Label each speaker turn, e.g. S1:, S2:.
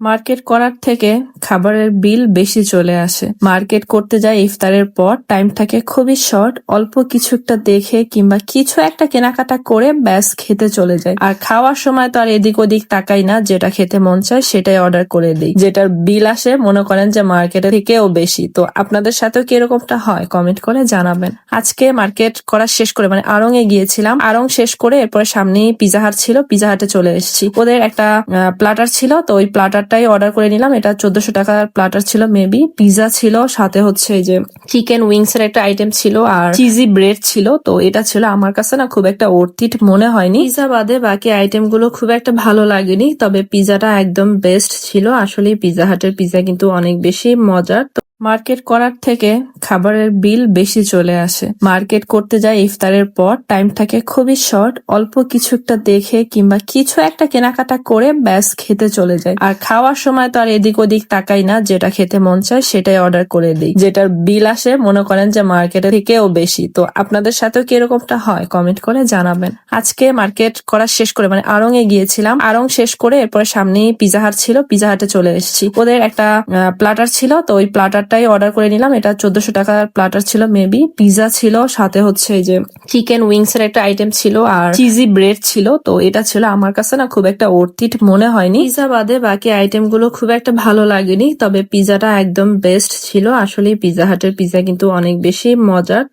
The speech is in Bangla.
S1: মার্কেট করার থেকে খাবারের বিল বেশি চলে আসে। মার্কেট করতে যাই ইফতারের পর, টাইম থাকে খুবই শর্ট, অল্প কিছু একটা দেখে কিংবা কিছু একটা কেনাকাটা করে ব্যাস খেতে চলে যায়। আর খাওয়ার সময় তো আর এদিক ওদিক তাকাই না, যেটা খেতে মন চায় সেটাই অর্ডার করে দিই, যেটার বিল আসে মনে করেন যে মার্কেটের থেকেও বেশি। তো আপনাদের সাথেও কি এরকমটা হয়? কমেন্ট করে জানাবেন। আজকে মার্কেট করা শেষ করে মানে আড়ং এ গিয়েছিলাম, আড়ং শেষ করে এরপরে সামনেই পিজা হাট ছিল, পিজা হাটে চলে এসেছি। ওদের একটা প্লাটার ছিল, তো ওই প্লাটারটাই অর্ডার করে নিলাম। এটা 1400 টাকার প্লাটার ছিল মেবি। পিজা ছিল, সাথে হচ্ছে এই যে চিকেন উইংস এর একটা আইটেম ছিল আর চিজি ব্রেড ছিল। তো এটা ছিল, আমার কাছে না খুব একটা অর্থিট মনে হয়নি। পিজা বাদে বাকি আইটেম গুলো খুব একটা ভালো লাগেনি, তবে পিজাটা একদম বেস্ট ছিল। আসলে পিজা হাটের পিজা কিন্তু অনেক বেশি মজার। মার্কেট করার থেকে খাবারের বিল বেশি চলে আসে। মার্কেট করতে যাই ইফতারের পর, টাইম থাকে খুবই শর্ট, অল্প কিছু একটা দেখে কিংবা কিছু একটা কেনাকাটা করে ব্যাস খেতে চলে যায়। আর খাওয়ার সময় তো আর এদিক ওদিক তাকাই না, যেটা খেতে মন চায় সেটাই অর্ডার করে দিই, যেটার বিল আসে মনে করেন যে মার্কেটের থেকেও বেশি। তো আপনাদের সাথেও কি এরকমটা হয়? কমেন্ট করে জানাবেন। আজকে মার্কেট করা শেষ করে মানে আড়ং এ গিয়েছিলাম, আড়ং শেষ করে এরপরে সামনেই পিজা হাট ছিল, পিজা হাটে চলে এসেছি। ওদের একটা প্লাটার ছিল, তো ওই প্লাটারটাই অর্ডার করে নিলাম। এটা 1400 টাকার প্লাটার ছিল মেবি। পিজা ছিল, সাথে হচ্ছে এই যে চিকেন উইংস এর একটা আইটেম ছিল আর চিজি ব্রেড ছিল। তো এটা ছিল, আমার কাছে না খুব একটা অর্থিট মনে হয়নি। পিজা বাদে বাকি আইটেম গুলো খুব একটা ভালো লাগেনি, তবে পিজাটা একদম বেস্ট ছিল। আসলে পিজা হাটের পিজা কিন্তু অনেক বেশি মজার।